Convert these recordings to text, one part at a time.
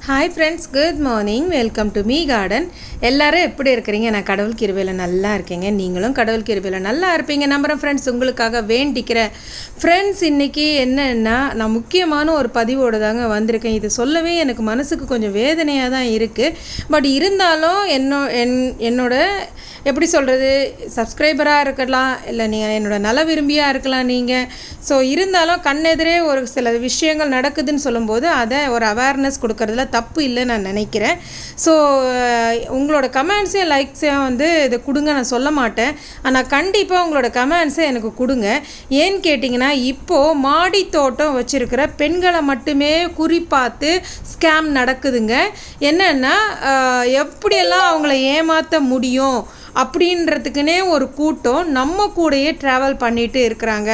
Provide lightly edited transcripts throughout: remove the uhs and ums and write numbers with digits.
Hi friends, good morning. Welcome to me garden. எல்லோரும் எப்படி இருக்கிறீங்க? நான் கடவுள் கிருபையில் நல்லா இருக்கேங்க. நீங்களும் கடவுள் கிருபையில் நல்லா இருப்பீங்க நம்புகிறேன் ஃப்ரெண்ட்ஸ். உங்களுக்காக வேண்டிக்கிறேன் ஃப்ரெண்ட்ஸ். இன்றைக்கி என்னென்னா, நான் முக்கியமான ஒரு பதிவோடு தாங்க வந்திருக்கேன். இது சொல்லவே எனக்கு மனசுக்கு கொஞ்சம் வேதனையாக தான் இருக்குது. பட் இருந்தாலும் என்னோட எப்படி சொல்கிறது, சப்ஸ்கிரைபராக இருக்கலாம், இல்லை நீங்கள் என்னோடய நல விரும்பியாக இருக்கலாம் நீங்கள். ஸோ இருந்தாலும் கண்ணெதிரே ஒரு சில விஷயங்கள் நடக்குதுன்னு சொல்லும்போது அதை ஒரு அவேர்னஸ் கொடுக்கறதுல தப்பு இல்லைன்னு நான் நினைக்கிறேன். ஸோ உங்களோட கமெண்ட்ஸையும் லைக்ஸையும் இது கொடுங்க, நான் சொல்ல மாட்டேன். ஆனால் கண்டிப்பாக உங்களோட கமெண்ட்ஸை எனக்கு கொடுங்க. ஏன்னு கேட்டிங்கன்னா, இப்போது மாடி தோட்டம் வச்சுருக்கிற பெண்களை மட்டுமே குறிப்பாத்து ஸ்கேம் நடக்குதுங்க. என்னென்னா, எப்படியெல்லாம் அவங்கள ஏமாற்ற முடியும் அப்படின்றதுக்குனே ஒரு கூட்டம் நம்ம கூடயே ட்ராவல் பண்ணிட்டு இருக்கிறாங்க.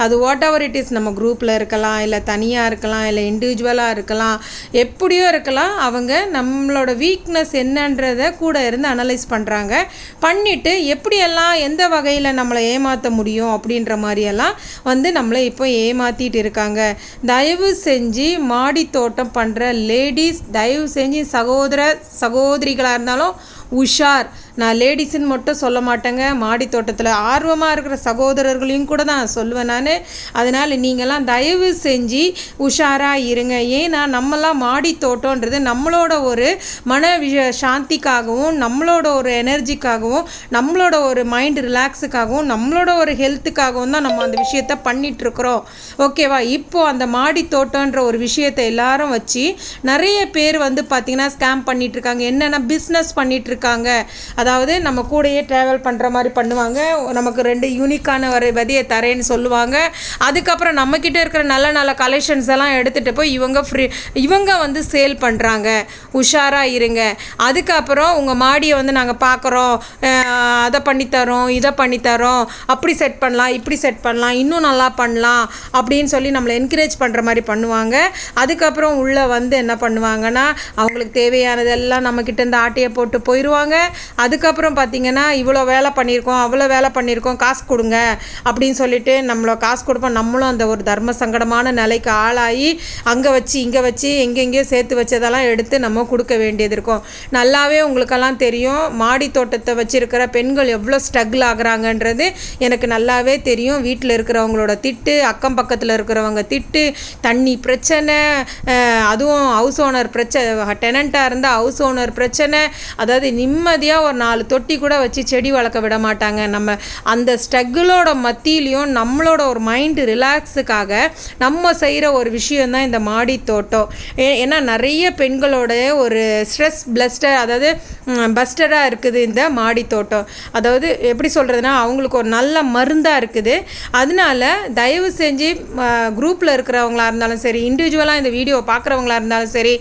அது வாட் எவர் இட் இஸ், நம்ம குரூப்பில் இருக்கலாம், இல்லை தனியாக இருக்கலாம், இல்லை இண்டிவிஜுவலாக இருக்கலாம், எப்படியோ இருக்கலாம். அவங்க நம்மளோட வீக்னஸ் என்னன்றதை கூட இருந்து அனலைஸ் பண்ணுறாங்க. பண்ணிவிட்டு எப்படியெல்லாம் எந்த வகையில் நம்மளை ஏமாற்ற முடியும் அப்படின்ற மாதிரியெல்லாம் நம்மளை இப்போ ஏமாற்றிட்டு இருக்காங்க. தயவு செஞ்சு மாடி தோட்டம் பண்ணுற லேடிஸ், தயவு செஞ்சு சகோதரிகளாக இருந்தாலும் உஷார். நான் லேடிஸுன்னு மட்டும் சொல்ல மாட்டேங்க, மாடி தோட்டத்தில் ஆர்வமாக இருக்கிற சகோதரர்களையும் கூட தான் சொல்லுவேன் நான். அதனால் நீங்கள்லாம் தயவு செஞ்சு உஷாராக இருங்க. ஏன்னா நம்மலாம் மாடி தோட்டன்றது நம்மளோட ஒரு சாந்திக்காகவும், நம்மளோட ஒரு எனர்ஜிக்காகவும், நம்மளோட ஒரு மைண்ட் ரிலாக்ஸுக்காகவும், நம்மளோட ஒரு ஹெல்த்துக்காகவும் தான் நம்ம அந்த விஷயத்த பண்ணிகிட்ருக்குறோம். ஓகேவா? இப்போது அந்த மாடி தோட்டன்ற ஒரு விஷயத்தை எல்லாரும் வச்சு நிறைய பேர் பார்த்திங்கன்னா ஸ்கேம் பண்ணிகிட்ருக்காங்க. என்னென்னா, பிஸ்னஸ் பண்ணிகிட்ருக்காங்க. அதாவது நம்ம கூடயே ட்ராவல் பண்ணுற மாதிரி பண்ணுவாங்க. நமக்கு 2 யூனிக்கான ஒரு விதையை தரேன்னு சொல்லுவாங்க. அதுக்கப்புறம் நம்மக்கிட்ட இருக்கிற நல்ல நல்ல கலெக்ஷன்ஸ் எல்லாம் எடுத்துகிட்டு போய் இவங்க சேல் பண்ணுறாங்க. உஷாராக இருங்க. அதுக்கப்புறம் உங்கள் மாடியை நாங்கள் பார்க்குறோம், அதை பண்ணித்தரோம், இதை பண்ணித்தரோம், அப்படி செட் பண்ணலாம், இப்படி செட் பண்ணலாம், இன்னும் நல்லா பண்ணலாம் அப்படின்னு சொல்லி நம்மளை என்கரேஜ் பண்ணுற மாதிரி பண்ணுவாங்க. அதுக்கப்புறம் உள்ளே என்ன பண்ணுவாங்கன்னா, அவங்களுக்கு தேவையானதெல்லாம் நம்மக்கிட்ட இருந்து ஆட்டையை போட்டு போயிடுவாங்க. அதுக்கப்புறம் பார்த்திங்கன்னா, இவ்வளோ வேலை பண்ணியிருக்கோம், அவ்வளோ வேலை பண்ணியிருக்கோம், காசு கொடுங்க அப்படின்னு சொல்லிட்டு நம்மளை காசு கொடுப்போம். நம்மளும் அந்த ஒரு தர்ம சங்கடமான நிலைக்கு ஆளாகி அங்கே வச்சு இங்கே வச்சு எங்கெங்கேயோ சேர்த்து வச்சதெல்லாம் எடுத்து நம்ம கொடுக்க வேண்டியது இருக்கும். நல்லாவே உங்களுக்கெல்லாம் தெரியும், மாடி தோட்டத்தை வச்சுருக்கிற பெண்கள் எவ்வளோ ஸ்ட்ரகிள் ஆகுறாங்கன்றது எனக்கு நல்லாவே தெரியும். வீட்டில் இருக்கிறவங்களோட திட்டு, அக்கம் பக்கத்தில் இருக்கிறவங்க திட்டு, தண்ணி பிரச்சனை, அதுவும் ஹவுஸ் ஓனர் பிரச்சனை, டெனண்ட்டாக இருந்தால் ஹவுஸ் ஓனர் பிரச்சனை. அதாவது நிம்மதியாக ஒரு 4 தொட்டி கூட வச்சு செடி வளர்க்க விட மாட்டாங்க. நம்ம அந்த ஸ்ட்ரகிளோட மத்தியிலையும் நம்மளோட ஒரு மைண்டு ரிலாக்ஸுக்காக நம்ம செய்கிற ஒரு விஷயந்தான் இந்த மாடி தோட்டம். ஏன்னா நிறைய பெண்களோட ஒரு ஸ்ட்ரெஸ் பஸ்டராக இருக்குது இந்த மாடி தோட்டம். அதாவது எப்படி சொல்கிறதுனா, அவங்களுக்கு ஒரு நல்ல மருந்தாக இருக்குது. அதனால தயவு செஞ்சு குரூப்பில் இருக்கிறவங்களா இருந்தாலும் சரி, இண்டிவிஜுவலாக இந்த வீடியோ பார்க்குறவங்களா இருந்தாலும் சரி,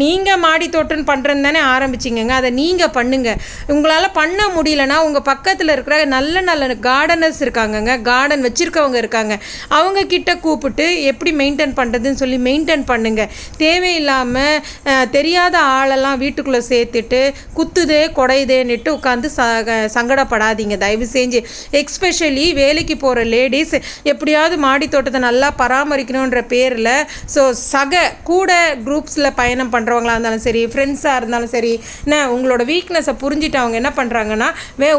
நீங்கள் மாடி தோட்டம் பண்ணுறது தானே ஆரம்பிச்சிங்கங்க, அதை நீங்கள் பண்ணுங்கள். உங்களால் பண்ண முடியலன்னா உங்கள் பக்கத்தில் இருக்கிற நல்ல நல்ல கார்டனர்ஸ் இருக்காங்கங்க, கார்டன் வச்சுருக்கவங்க இருக்காங்க, அவங்க கிட்ட கூப்பிட்டு எப்படி மெயின்டைன் பண்ணுறதுன்னு சொல்லி மெயின்டைன் பண்ணுங்கள். தேவையில்லாமல் தெரியாத ஆளெல்லாம் வீட்டுக்குள்ளே சேர்த்துட்டு குத்துதே கொடையுதேன்னுட்டு உட்காந்து சங்கடப்படாதீங்க தயவு செஞ்சு. எக்ஸ்பெஷலி வேலைக்கு போகிற லேடிஸ் எப்படியாவது மாடி தோட்டத்தை நல்லா பராமரிக்கணுன்ற பேரில் கூட குரூப்ஸில் பயணம் பண்ணுறவங்களா இருந்தாலும் சரி, ஃப்ரெண்ட்ஸாக இருந்தாலும் சரி, உங்களோட வீக்னஸை புரிஞ்சுட்டு அவங்க என்ன பண்ணுறாங்கன்னா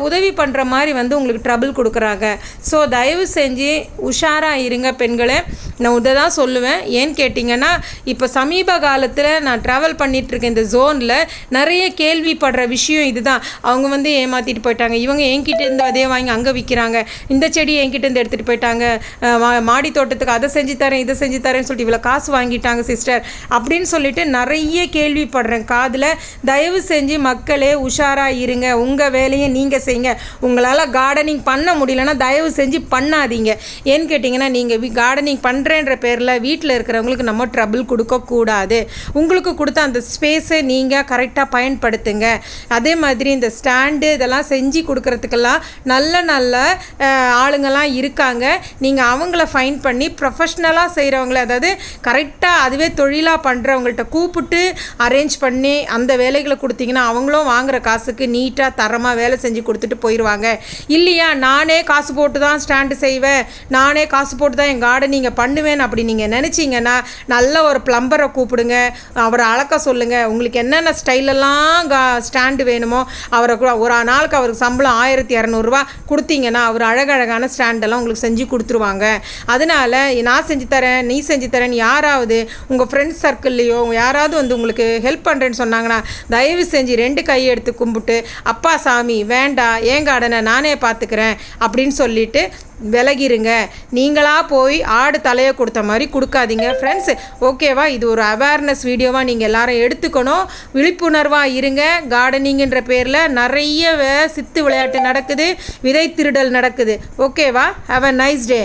உதவி பண்ணுற மாதிரி உங்களுக்கு ட்ரபிள் கொடுக்குறாங்க. ஸோ தயவு செஞ்சு உஷாராக இருங்க பெண்களே. நான் இதை தான் சொல்லுவேன். ஏன்னு கேட்டிங்கன்னா, இப்போ சமீப காலத்தில் நான் ட்ராவல் பண்ணிகிட்ருக்கேன் இந்த ஜோனில், நிறைய கேள்விப்படுற விஷயம் இதுதான். அவங்க ஏமாற்றிட்டு போயிட்டாங்க, இவங்க என்கிட்ட இருந்து அதே வாங்கி அங்கே விற்கிறாங்க, இந்த செடி என்கிட்டேருந்து எடுத்துகிட்டு போயிட்டாங்க, மாடி தோட்டத்துக்கு அதை செஞ்சு தரேன் இதை செஞ்சு தரேன்னு சொல்லிட்டு இவ்வளோ காசு வாங்கிட்டாங்க சிஸ்டர் அப்படின்னு சொல்லிட்டு நிறைய கேள்விப்படுறேன் காதில். தயவு செஞ்சு மக்களே உஷாராக இருங்க. உங்கள் வேலையை நீங்கள் செய்யுங்க. உங்களால் கார்டனிங் பண்ண முடியலன்னா தயவு செஞ்சு பண்ணாதீங்க. ஏன்னு கேட்டிங்கன்னா, நீங்கள் கார்டனிங் பண்ணுறேன்ற பேரில் வீட்டில் இருக்கிறவங்களுக்கு நம்ம ட்ரபிள் கொடுக்கக்கூடாது. உங்களுக்கு கொடுத்த அந்த ஸ்பேஸை நீங்கள் கரெக்டாக பயன்படுத்துங்க. அதே மாதிரி இந்த ஸ்டாண்டு இதெல்லாம் செஞ்சு கொடுக்குறதுக்கெல்லாம் நல்ல நல்ல ஆளுங்கள்லாம் இருக்காங்க. நீங்கள் அவங்கள ஃபைன் பண்ணி ப்ரொஃபஷ்னலாக செய்கிறவங்கள, அதாவது கரெக்டாக அதுவே தொழிலாக பண்ணுறவங்கள்ட்ட கூப்பிட்டு அரேஞ்ச் பண்ணி அந்த வேலைகளை கொடுத்தீங்கன்னா அவங்களும் வாங்குகிற காசுக்கு நீட்டாக நீட்டாக தரமாக வேலை செஞ்சு கொடுத்துட்டு போயிடுவாங்க. இல்லையா நானே காசு போட்டு தான் ஸ்டாண்டு செய்வேன், நானே காசு போட்டு தான் என் கார்டனிங்கை பண்ணுவேன் அப்படி நீங்கள் நினச்சிங்கன்னா நல்ல ஒரு ப்ளம்பரை கூப்பிடுங்க, அவரை அளக்க சொல்லுங்கள். உங்களுக்கு என்னென்ன ஸ்டைலெல்லாம் ஸ்டாண்டு வேணுமோ அவரை ஒரு நாளுக்கு அவருக்கு சம்பளம் 1200 கொடுத்தீங்கன்னா அவர் அழகழகான ஸ்டாண்டெல்லாம் உங்களுக்கு செஞ்சு கொடுத்துருவாங்க. அதனால் நான் செஞ்சு தரேன், நீ செஞ்சு தரேன், யாராவது உங்கள் ஃப்ரெண்ட்ஸ் சர்க்கிள்லேயோ யாராவது வந்து உங்களுக்கு ஹெல்ப் பண்ணுறேன்னு சொன்னாங்கன்னா தயவு செஞ்சு 2 கை எடுத்து கும்பிட்டு அப்பா சாமி வேண்டாம், என் கார்டனை நானே பார்த்துக்கிறேன் அப்படின்னு சொல்லிட்டு விலகிருங்க. நீங்களாக போய் ஆடு தலையை கொடுத்த மாதிரி கொடுக்காதீங்க ஃப்ரெண்ட்ஸ். ஓகேவா? இது ஒரு அவேர்னஸ் வீடியோவாக நீங்கள் எல்லாரும் எடுத்துக்கணும். விழிப்புணர்வாக இருங்க. கார்டனிங்கிற பேரில் நிறைய சித்து விளையாட்டு நடக்குது, விதை திருடல் நடக்குது. ஓகேவா? Have a nice day.